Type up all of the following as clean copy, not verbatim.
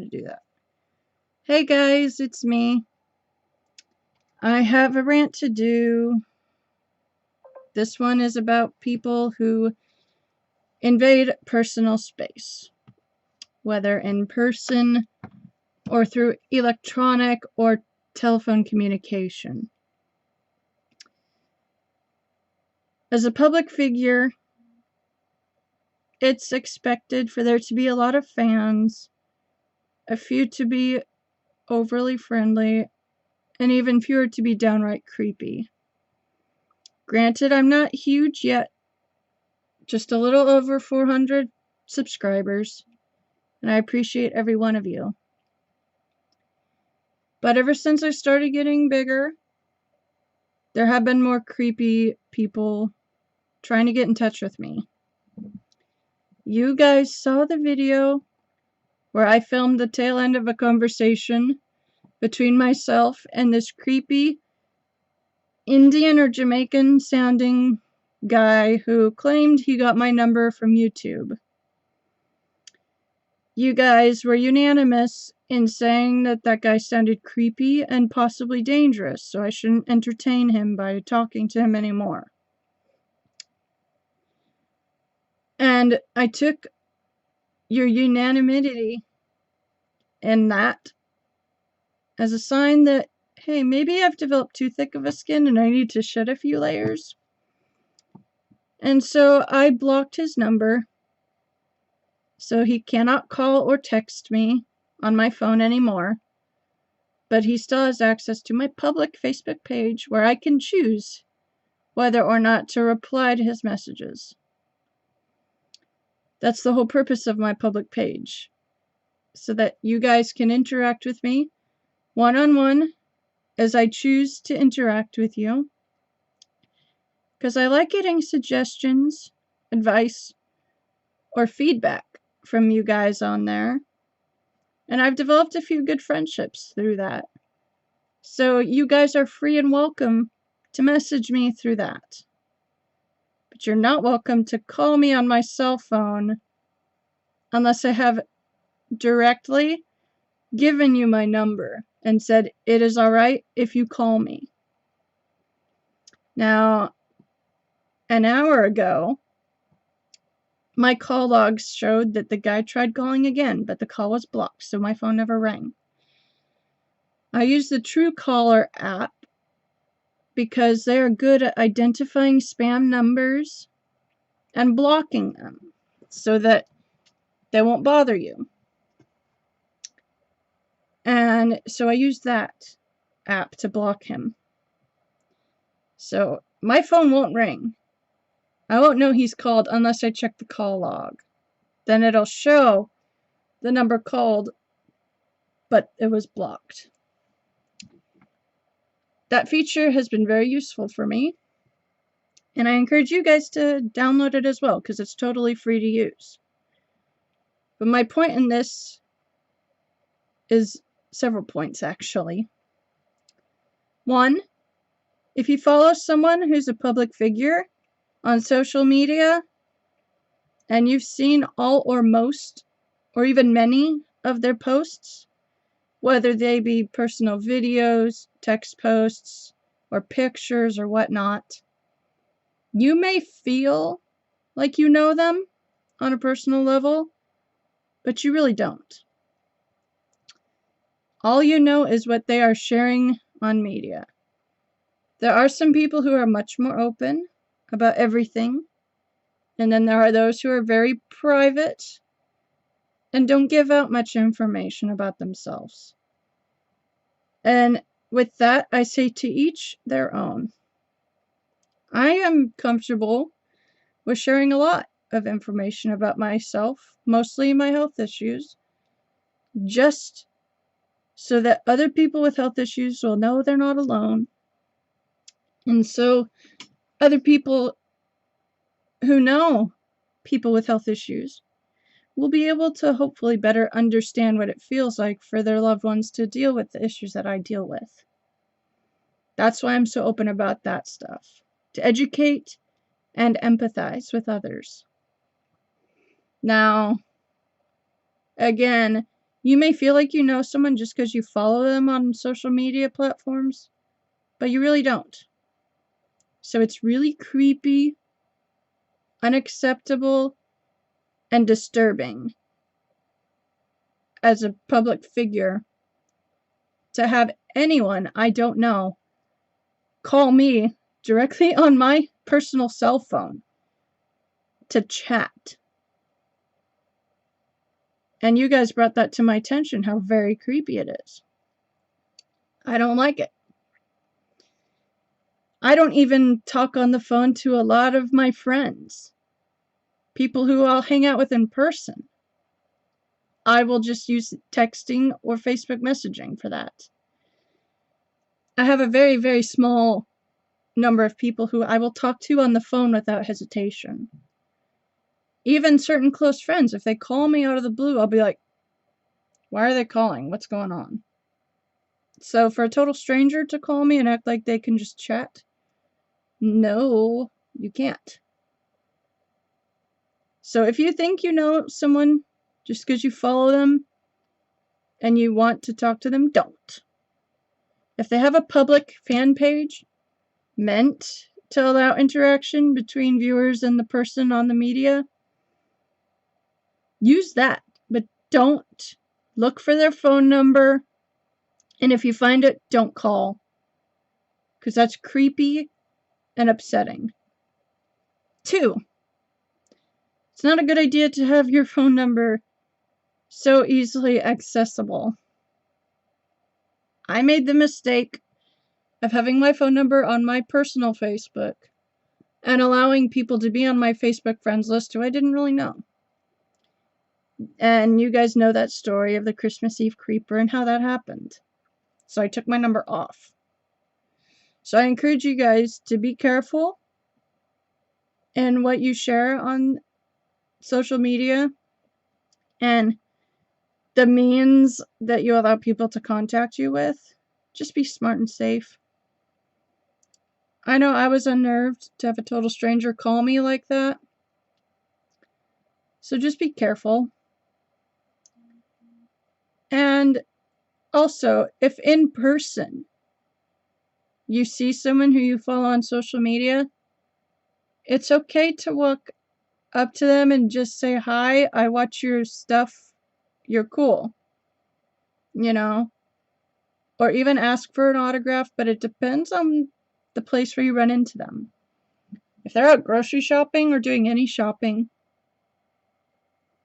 to do that. Hey guys, it's me. I have a rant to do. This one is about people who invade personal space, whether in person or through electronic or telephone communication. As a public figure, it's expected for there to be a lot of fans, a few to be overly friendly, and even fewer to be downright creepy. Granted, I'm not huge yet, just a little over 400 subscribers, and I appreciate every one of you. But ever since I started getting bigger, there have been more creepy people trying to get in touch with me. You guys saw the video where I filmed the tail end of a conversation between myself and this creepy Indian or Jamaican sounding guy who claimed he got my number from YouTube. You guys were unanimous in saying that that guy sounded creepy and possibly dangerous, so I shouldn't entertain him by talking to him anymore. And I took your unanimity in that as a sign that, hey, maybe I've developed too thick of a skin and I need to shed a few layers. And so I blocked his number, so he cannot call or text me on my phone anymore. But he still has access to my public Facebook page where I can choose whether or not to reply to his messages. That's the whole purpose of my public page, so that you guys can interact with me one-on-one as I choose to interact with you. Because I like getting suggestions, advice, or feedback from you guys on there. And I've developed a few good friendships through that. So you guys are free and welcome to message me through that. But you're not welcome to call me on my cell phone unless I have directly given you my number and said it is alright if you call me. Now, an hour ago, my call logs showed that the guy tried calling again, but the call was blocked, so my phone never rang. I use the Truecaller app because they are good at identifying spam numbers and blocking them so that they won't bother you. And so I use that app to block him. So my phone won't ring. I won't know he's called unless I check the call log. Then it'll show the number called, but it was blocked. That feature has been very useful for me, and I encourage you guys to download it as well because it's totally free to use. But my point in this is several points, actually. One, if you follow someone who's a public figure on social media and you've seen all or most or even many of their posts, whether they be personal videos, text posts, or pictures or whatnot, you may feel like you know them on a personal level, but you really don't. All you know is what they are sharing on media. There are some people who are much more open about everything, and then there are those who are very private and don't give out much information about themselves. And with that, I say to each their own. I am comfortable with sharing a lot of information about myself, mostly my health issues, just so that other people with health issues will know they're not alone. And so other people who know people with health issues will be able to hopefully better understand what it feels like for their loved ones to deal with the issues that I deal with. That's why I'm so open about that stuff, to educate and empathize with others. Now, again, You may feel like you know someone just because you follow them on social media platforms, but you really don't. So it's really creepy, unacceptable, and disturbing as a public figure to have anyone I don't know call me directly on my personal cell phone to chat. And you guys brought that to my attention, how very creepy it is. I don't like it. I don't even talk on the phone to a lot of my friends, people who I'll hang out with in person. I will just use texting or Facebook messaging for that. I have a very, very small number of people who I will talk to on the phone without hesitation. Even certain close friends, if they call me out of the blue, I'll be like, why are they calling? What's going on? So for a total stranger to call me and act like they can just chat, no, you can't. So if you think you know someone just because you follow them and you want to talk to them, don't. If they have a public fan page meant to allow interaction between viewers and the person on the media, use that. But don't look for their phone number. And if you find it, don't call. Because that's creepy and upsetting. 2, it's not a good idea to have your phone number so easily accessible. I made the mistake of having my phone number on my personal Facebook and allowing people to be on my Facebook friends list who I didn't really know. And you guys know that story of the Christmas Eve creeper and how that happened. So I took my number off. So I encourage you guys to be careful in what you share on social media and the means that you allow people to contact you with. Just be smart and safe. I know I was unnerved to have a total stranger call me like that. So just be careful. And also, if in person you see someone who you follow on social media, it's okay to walk up to them and just say, hi, I watch your stuff, you're cool, you know, or even ask for an autograph, but it depends on the place where you run into them. If they're out grocery shopping or doing any shopping,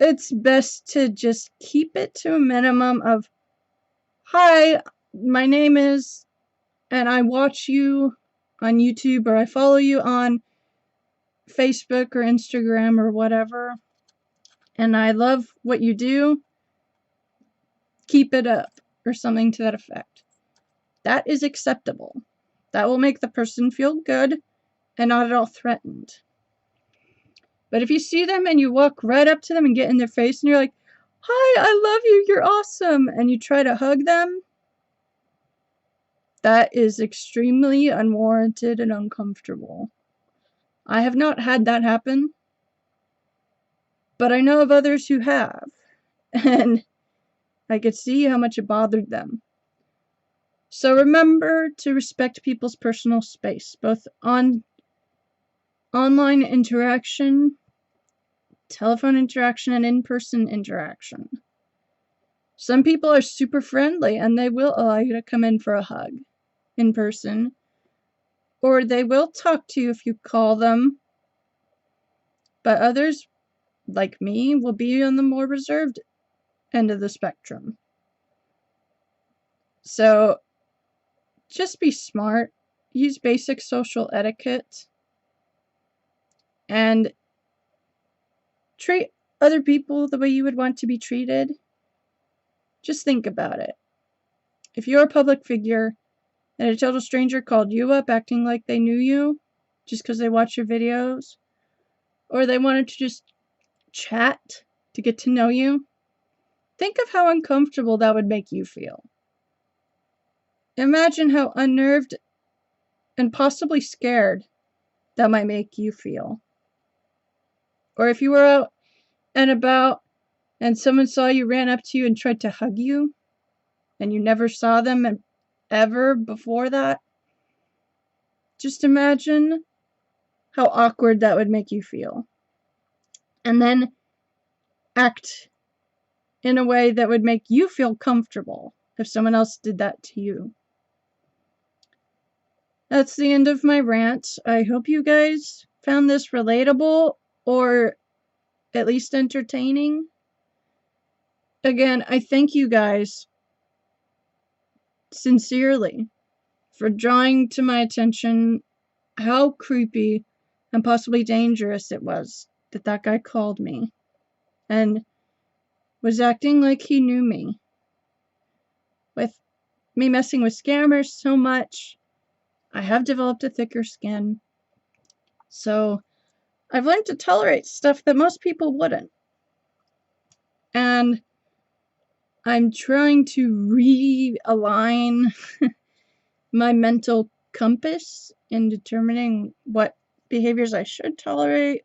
it's best to just keep it to a minimum of, hi, my name is, and I watch you on YouTube, or I follow you on Facebook or Instagram or whatever, and I love what you do. Keep it up, or something to that effect. That is acceptable. That will make the person feel good and not at all threatened. But if you see them and you walk right up to them and get in their face and you're like, hi, I love you, you're awesome, and you try to hug them, that is extremely unwarranted and uncomfortable. I have not had that happen, but I know of others who have, and I could see how much it bothered them. So remember to respect people's personal space, both on online interaction, telephone interaction, and in-person interaction. Some people are super friendly and they will allow you to come in for a hug in person, or they will talk to you if you call them, but others, like me, will be on the more reserved end of the spectrum. So just be smart, use basic social etiquette, and treat other people the way you would want to be treated. Just think about it. If you're a public figure and a total stranger called you up acting like they knew you just because they watch your videos, or they wanted to just chat to get to know you, think of how uncomfortable that would make you feel. Imagine how unnerved and possibly scared that might make you feel. Or if you were out and about and someone saw you, ran up to you, and tried to hug you, and you never saw them ever before that, just imagine how awkward that would make you feel. And then act in a way that would make you feel comfortable if someone else did that to you. That's the end of my rant. I hope you guys found this relatable or at least entertaining. Again, I thank you guys sincerely for drawing to my attention how creepy and possibly dangerous it was that guy called me and was acting like he knew me. With me messing with scammers so much, I have developed a thicker skin. So I've learned to tolerate stuff that most people wouldn't. And I'm trying to realign my mental compass in determining what behaviors I should tolerate,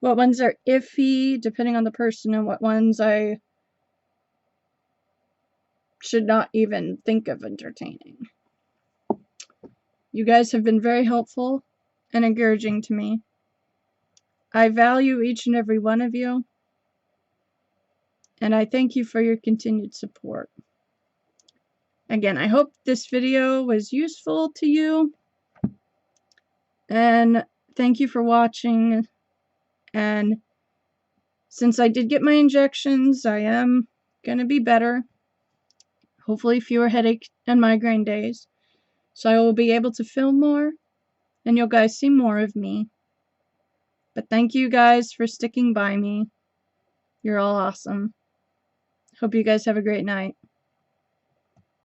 what ones are iffy depending on the person, and what ones I should not even think of entertaining. You guys have been very helpful and encouraging to me. I value each and every one of you, and I thank you for your continued support. Again, I hope this video was useful to you, and thank you for watching. And since I did get my injections, I am going to be better. Hopefully fewer headache and migraine days. So I will be able to film more, and you'll guys see more of me. But thank you guys for sticking by me. You're all awesome. Hope you guys have a great night.